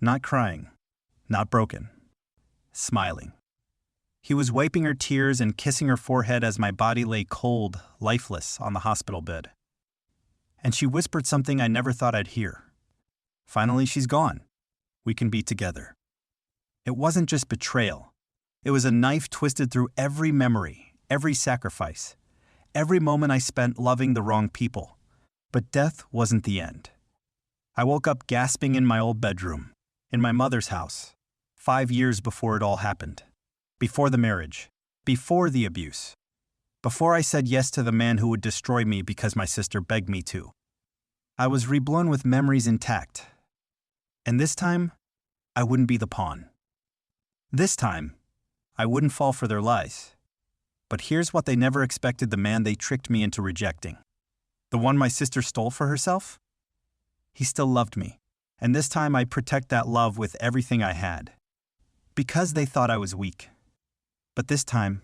Not crying, not broken, smiling. He was wiping her tears and kissing her forehead as my body lay cold, lifeless on the hospital bed. And she whispered something I never thought I'd hear. Finally, she's gone. We can be together. It wasn't just betrayal. It was a knife twisted through every memory, every sacrifice, every moment I spent loving the wrong people. But death wasn't the end. I woke up gasping in my old bedroom, in my mother's house, 5 years before it all happened. Before the marriage, before the abuse, before I said yes to the man who would destroy me because my sister begged me to. I was reborn with memories intact. And this time, I wouldn't be the pawn. This time, I wouldn't fall for their lies. But here's what they never expected: the man they tricked me into rejecting. The one my sister stole for herself? He still loved me, and this time I'd protect that love with everything I had. Because they thought I was weak. But this time,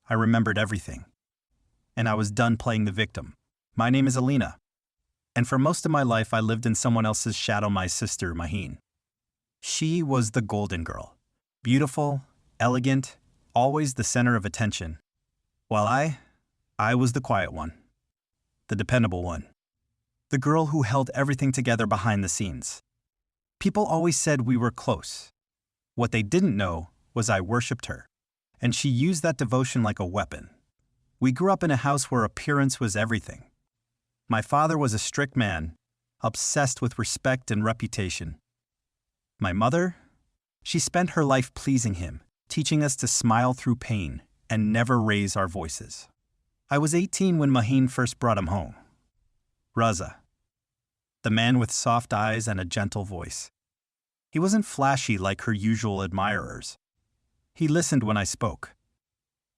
I remembered everything. And I was done playing the victim. My name is Alina. And for most of my life, I lived in someone else's shadow, my sister, Maheen. She was the golden girl. Beautiful, elegant, always the center of attention. While I was the quiet one. The dependable one. The girl who held everything together behind the scenes. People always said we were close. What they didn't know was I worshipped her. And she used that devotion like a weapon. We grew up in a house where appearance was everything. My father was a strict man, obsessed with respect and reputation. My mother? She spent her life pleasing him, teaching us to smile through pain and never raise our voices. I was 18 when Maheen first brought him home. Raza, the man with soft eyes and a gentle voice. He wasn't flashy like her usual admirers. He listened when I spoke.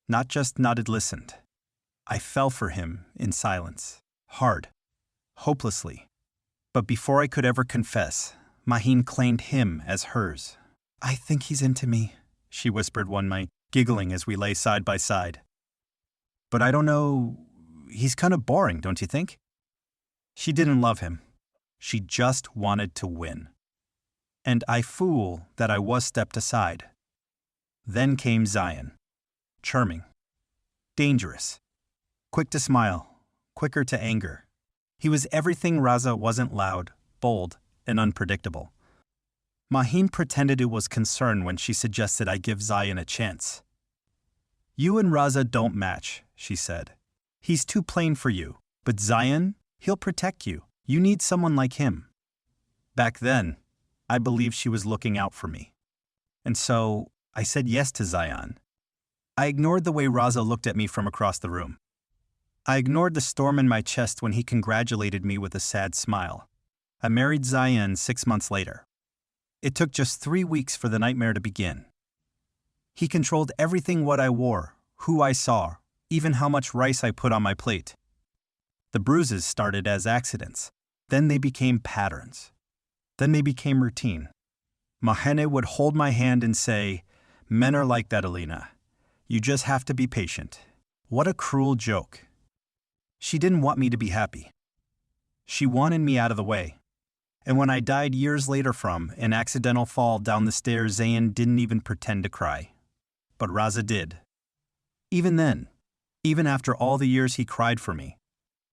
Not just nodded, listened. I fell for him in silence, hard, hopelessly. But before I could ever confess, Maheen claimed him as hers. "I think he's into me," she whispered one night, giggling as we lay side by side. "But I don't know, he's kind of boring, don't you think?" She didn't love him. She just wanted to win. And I fool that I was stepped aside. Then came Zion. Charming. Dangerous. Quick to smile. Quicker to anger. He was everything Raza wasn't: loud, bold, and unpredictable. Maheen pretended it was concern when she suggested I give Zion a chance. "You and Raza don't match," she said. "He's too plain for you. But Zion, he'll protect you. You need someone like him." Back then, I believed she was looking out for me. And so, I said yes to Zion. I ignored the way Raza looked at me from across the room. I ignored the storm in my chest when he congratulated me with a sad smile. I married Zion 6 months later. It took just 3 weeks for the nightmare to begin. He controlled everything: what I wore, who I saw, even how much rice I put on my plate. The bruises started as accidents. Then they became patterns. Then they became routine. Mahene would hold my hand and say, "Men are like that, Alina. You just have to be patient." What a cruel joke. She didn't want me to be happy. She wanted me out of the way. And when I died years later from an accidental fall down the stairs, Zayn didn't even pretend to cry. But Raza did. Even then, even after all the years he cried for me.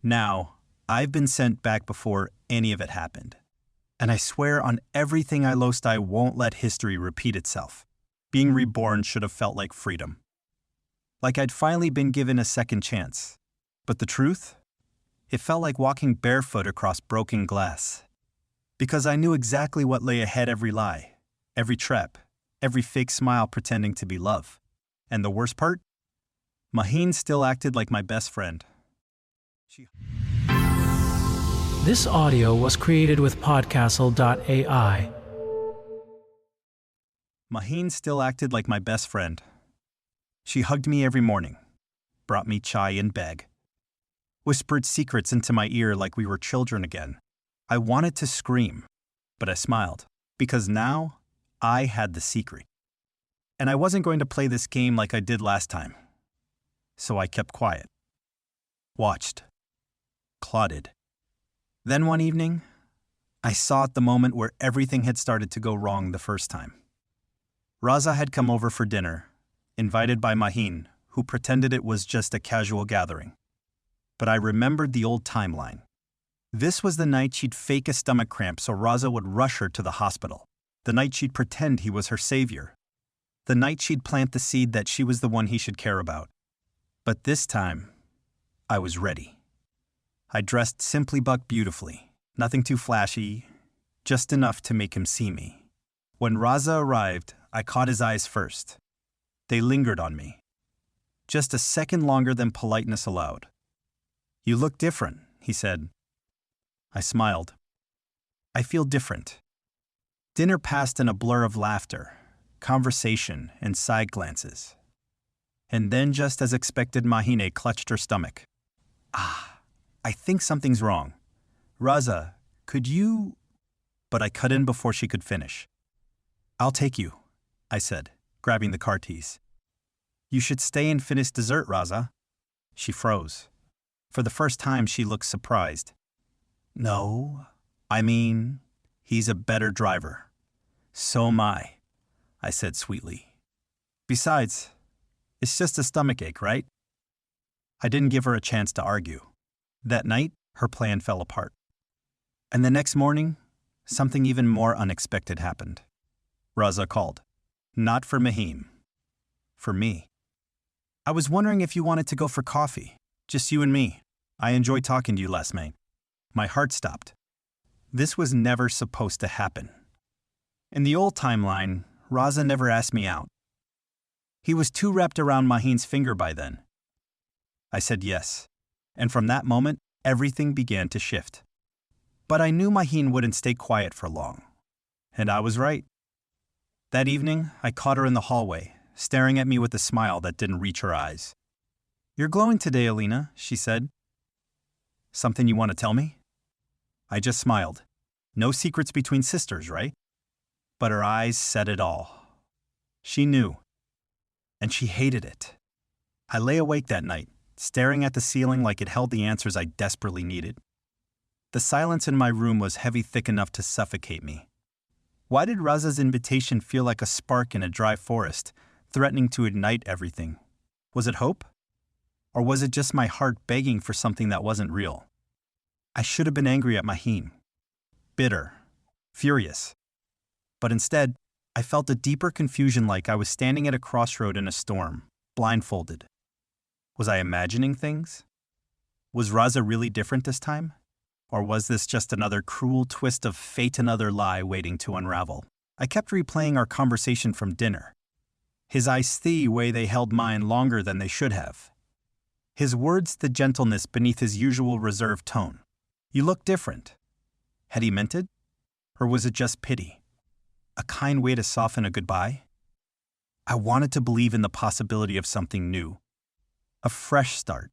Now, I've been sent back before any of it happened. And I swear on everything I lost, I won't let history repeat itself. Being reborn should have felt like freedom. Like I'd finally been given a second chance. But the truth? It felt like walking barefoot across broken glass. Because I knew exactly what lay ahead: every lie, every trap, every fake smile pretending to be love. And the worst part? Maheen still acted like my best friend. This audio was created with podcastle.ai. Maheen still acted like my best friend. She hugged me every morning, brought me chai in bag, whispered secrets into my ear like we were children again. I wanted to scream, but I smiled, because now I had the secret. And I wasn't going to play this game like I did last time. So I kept quiet, watched, clotted. Then one evening, I saw at the moment where everything had started to go wrong the first time. Raza had come over for dinner, invited by Mahin, who pretended it was just a casual gathering. But I remembered the old timeline. This was the night she'd fake a stomach cramp so Raza would rush her to the hospital. The night she'd pretend he was her savior. The night she'd plant the seed that she was the one he should care about. But this time, I was ready. I dressed simply but beautifully, nothing too flashy, just enough to make him see me. When Raza arrived, I caught his eyes first. They lingered on me. Just a second longer than politeness allowed. "You look different," he said. I smiled. "I feel different." Dinner passed in a blur of laughter, conversation, and side glances. And then, just as expected, Mahine clutched her stomach. I think something's wrong. Raza, could you... But I cut in before she could finish. "I'll take you," I said, grabbing the car keys. "You should stay and finish dessert, Raza." She froze. For the first time, she looked surprised. "No, I mean, he's a better driver." "So am I said sweetly. "Besides, it's just a stomachache, right?" I didn't give her a chance to argue. That night, her plan fell apart. And the next morning, something even more unexpected happened. Raza called. Not for Mahim. For me. "I was wondering if you wanted to go for coffee. Just you and me. I enjoyed talking to you last night." My heart stopped. This was never supposed to happen. In the old timeline, Raza never asked me out. He was too wrapped around Maheen's finger by then. I said yes, and from that moment, everything began to shift. But I knew Maheen wouldn't stay quiet for long. And I was right. That evening, I caught her in the hallway, staring at me with a smile that didn't reach her eyes. "You're glowing today, Alina," she said. "Something you want to tell me?" I just smiled. No secrets between sisters, right? But her eyes said it all. She knew. And she hated it. I lay awake that night, staring at the ceiling like it held the answers I desperately needed. The silence in my room was heavy, thick enough to suffocate me. Why did Raza's invitation feel like a spark in a dry forest, threatening to ignite everything? Was it hope? Or was it just my heart begging for something that wasn't real? I should have been angry at Maheen. Bitter. Furious. But instead, I felt a deeper confusion, like I was standing at a crossroad in a storm, blindfolded. Was I imagining things? Was Raza really different this time? Or was this just another cruel twist of fate, another lie waiting to unravel? I kept replaying our conversation from dinner. His eyes the way they held mine longer than they should have. His words, the gentleness beneath his usual reserved tone. "You look different." Had he meant it? Or was it just pity? A kind way to soften a goodbye? I wanted to believe in the possibility of something new. A fresh start.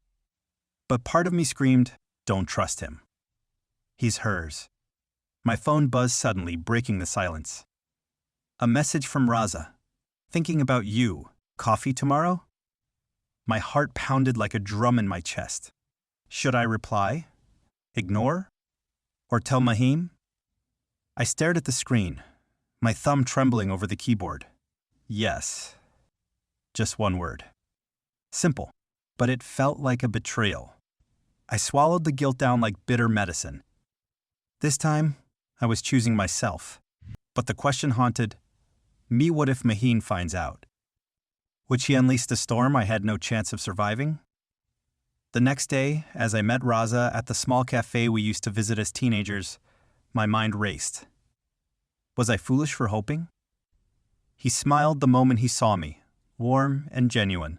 But part of me screamed, don't trust him. He's hers. My phone buzzed suddenly, breaking the silence. A message from Raza. "Thinking about you. Coffee tomorrow?" My heart pounded like a drum in my chest. Should I reply? Ignore? Or tell Mahim? I stared at the screen, my thumb trembling over the keyboard. Yes. Just one word. Simple, but it felt like a betrayal. I swallowed the guilt down like bitter medicine. This time, I was choosing myself. But the question haunted, me, what if Maheen finds out? Would she unleash the storm I had no chance of surviving? The next day, as I met Raza at the small cafe we used to visit as teenagers, my mind raced. Was I foolish for hoping? He smiled the moment he saw me, warm and genuine.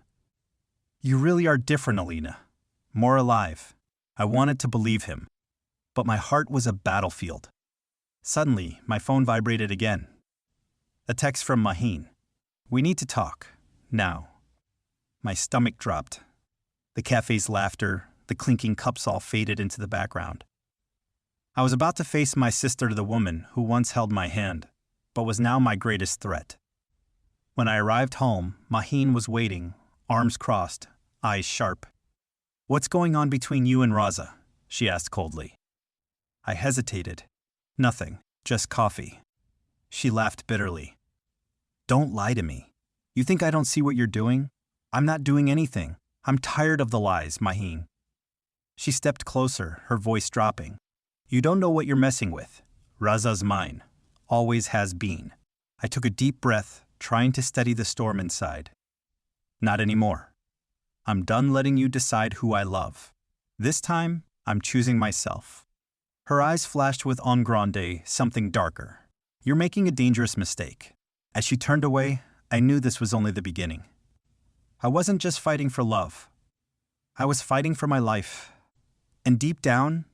"You really are different, Alina. More alive." I wanted to believe him, but my heart was a battlefield. Suddenly, my phone vibrated again. A text from Maheen. "We need to talk. Now." My stomach dropped. The cafe's laughter, the clinking cups all faded into the background. I was about to face my sister, the woman who once held my hand, but was now my greatest threat. When I arrived home, Maheen was waiting, arms crossed, eyes sharp. "What's going on between you and Raza?" she asked coldly. I hesitated. Nothing, just coffee. She laughed bitterly. Don't lie to me. You think I don't see what you're doing? I'm not doing anything. I'm tired of the lies, Maheen. She stepped closer, her voice dropping. You don't know what you're messing with. Raza's mine. Always has been. I took a deep breath, trying to steady the storm inside. Not anymore. I'm done letting you decide who I love. This time, I'm choosing myself. Her eyes flashed with en grande, something darker. You're making a dangerous mistake. As she turned away, I knew this was only the beginning. I wasn't just fighting for love. I was fighting for my life. And deep down,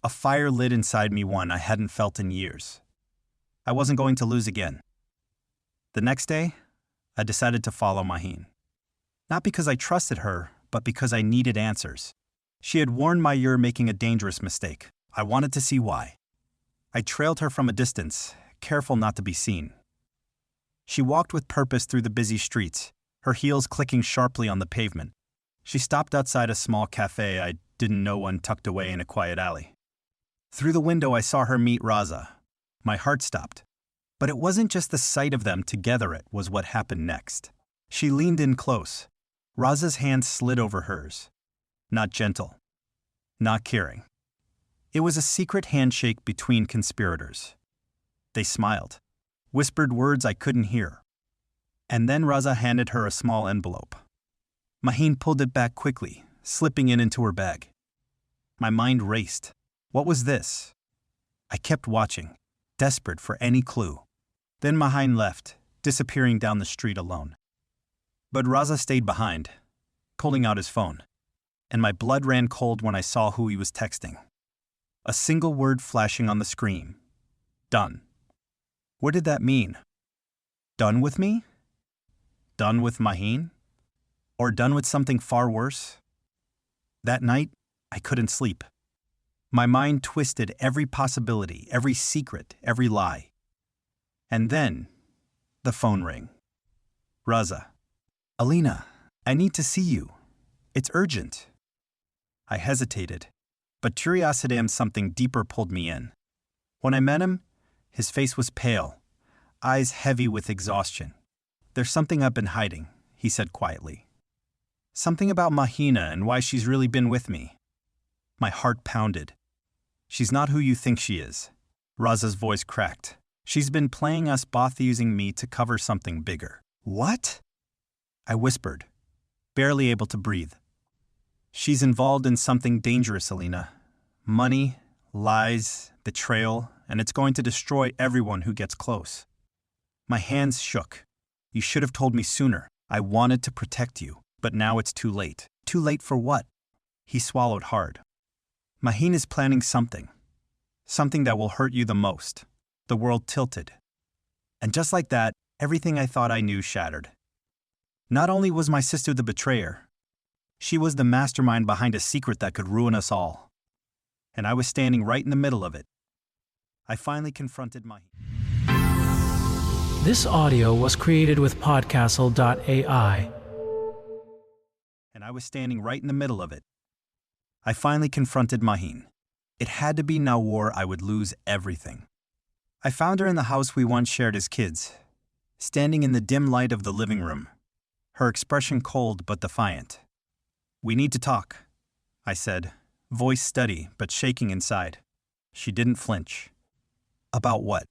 a fire lit inside me, one I hadn't felt in years. I wasn't going to lose again. The next day, I decided to follow Maheen. Not because I trusted her, but because I needed answers. She had warned me you're making a dangerous mistake. I wanted to see why. I trailed her from a distance, careful not to be seen. She walked with purpose through the busy streets, her heels clicking sharply on the pavement. She stopped outside a small cafe I didn't know one tucked away in a quiet alley. Through the window I saw her meet Raza. My heart stopped. But it wasn't just the sight of them together, it was what happened next. She leaned in close. Raza's hand slid over hers. Not gentle. Not caring. It was a secret handshake between conspirators. They smiled, whispered words I couldn't hear. And then Raza handed her a small envelope. Maheen pulled it back quickly, slipping it into her bag. My mind raced. What was this? I kept watching, desperate for any clue. Then Maheen left, disappearing down the street alone. But Raza stayed behind, pulling out his phone. And my blood ran cold when I saw who he was texting. A single word flashing on the screen. Done. What did that mean? Done with me? Done with Maheen? Or done with something far worse? That night, I couldn't sleep. My mind twisted every possibility, every secret, every lie. And then, the phone rang. Raza. Alina, I need to see you. It's urgent. I hesitated, but curiosity and something deeper pulled me in. When I met him, his face was pale, eyes heavy with exhaustion. There's something I've been hiding, he said quietly. Something about Mahina and why she's really been with me. My heart pounded. She's not who you think she is. Raza's voice cracked. She's been playing us, both using me to cover something bigger. What? I whispered, barely able to breathe. She's involved in something dangerous, Alina. Money, lies, betrayal, and it's going to destroy everyone who gets close. My hands shook. You should have told me sooner. I wanted to protect you, but now it's too late. Too late for what? He swallowed hard. Maheen is planning something. Something that will hurt you the most. The world tilted. And just like that, everything I thought I knew shattered. Not only was my sister the betrayer, she was the mastermind behind a secret that could ruin us all. And I was standing right in the middle of it. I finally confronted Maheen. This audio was created with podcastle.ai. And I was standing right in the middle of it. I finally confronted Maheen. It had to be now or I would lose everything. I found her in the house we once shared as kids, standing in the dim light of the living room, her expression cold but defiant. We need to talk, I said, voice steady but shaking inside. She didn't flinch. About what?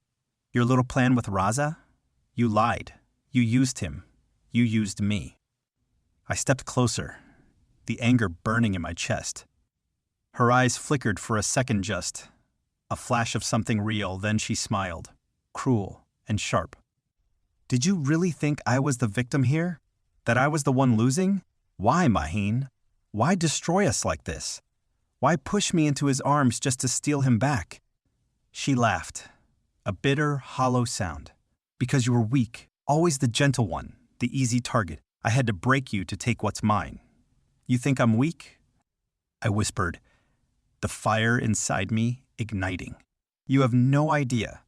Your little plan with Raza? You lied. You used him. You used me. I stepped closer, the anger burning in my chest. Her eyes flickered for a second just, a flash of something real, then she smiled, cruel and sharp. Did you really think I was the victim here? That I was the one losing? Why, Maheen? Why destroy us like this? Why push me into his arms just to steal him back? She laughed, a bitter, hollow sound. Because you were weak, always the gentle one, the easy target. I had to break you to take what's mine. You think I'm weak? I whispered, the fire inside me igniting. You have no idea.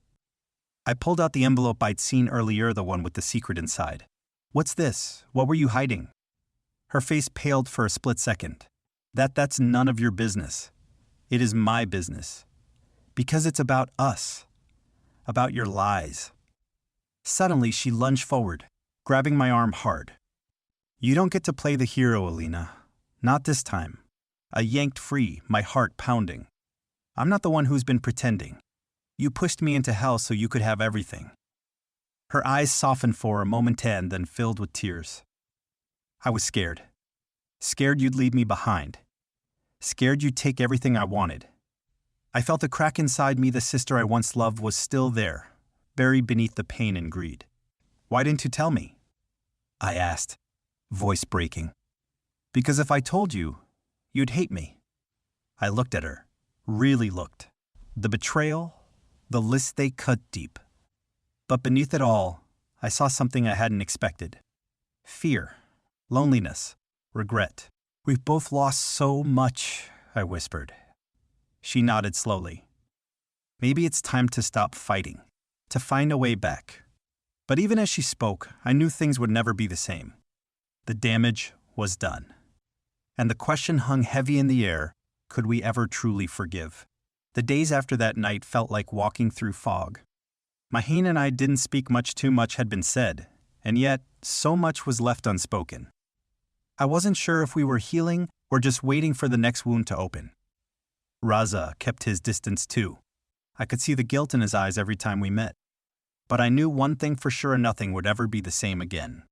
I pulled out the envelope I'd seen earlier, the one with the secret inside. What's this? What were you hiding? Her face paled for a split second. That's none of your business. It is my business. Because it's about us. about your lies. Suddenly, she lunged forward, grabbing my arm hard. You don't get to play the hero, Alina. Not this time. I yanked free, my heart pounding. I'm not the one who's been pretending. You pushed me into hell so you could have everything. Her eyes softened for a moment and then filled with tears. I was scared. Scared you'd leave me behind. Scared you'd take everything I wanted. I felt a crack inside me. The sister I once loved was still there, buried beneath the pain and greed. Why didn't you tell me? I asked, voice breaking. Because if I told you, you'd hate me. I looked at her, really looked. The betrayal, the list they cut deep. But beneath it all, I saw something I hadn't expected. Fear, loneliness, regret. We've both lost so much, I whispered. She nodded slowly. Maybe it's time to stop fighting, to find a way back. But even as she spoke, I knew things would never be the same. The damage was done. And the question hung heavy in the air, could we ever truly forgive? The days after that night felt like walking through fog. Maheen and I didn't speak much. Too much had been said, and yet so much was left unspoken. I wasn't sure if we were healing or just waiting for the next wound to open. Raza kept his distance too. I could see the guilt in his eyes every time we met. But I knew one thing for sure: nothing would ever be the same again.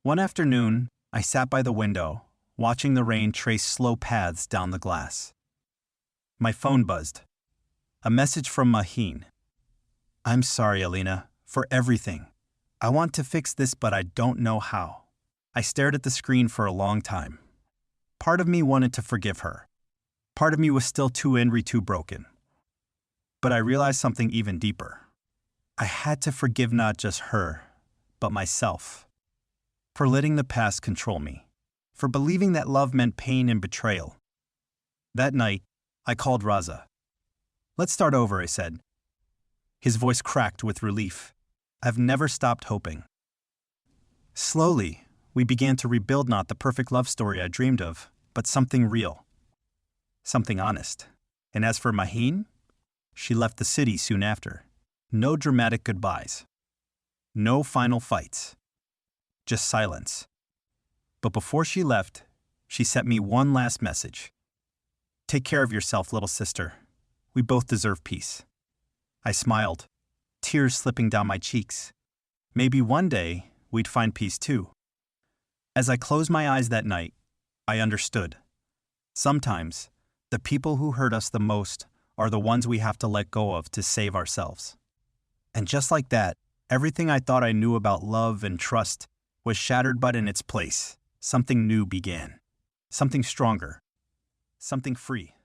One afternoon, I sat by the window, watching the rain trace slow paths down the glass. My phone buzzed. A message from Maheen. I'm sorry, Alina, for everything. I want to fix this, but I don't know how. I stared at the screen for a long time. Part of me wanted to forgive her. Part of me was still too angry, too broken. But I realized something even deeper. I had to forgive not just her, but myself. For letting the past control me. For believing that love meant pain and betrayal. That night, I called Raza. Let's start over, I said. His voice cracked with relief. I've never stopped hoping. Slowly, we began to rebuild not the perfect love story I dreamed of, but something real. Something honest. And as for Maheen, she left the city soon after. No dramatic goodbyes. No final fights. Just silence. But before she left, she sent me one last message. Take care of yourself, little sister. We both deserve peace. I smiled, tears slipping down my cheeks. Maybe one day we'd find peace too. As I closed my eyes that night, I understood. Sometimes, the people who hurt us the most are the ones we have to let go of to save ourselves. And just like that, everything I thought I knew about love and trust was shattered, but in its place, something new began. Something stronger. Something free.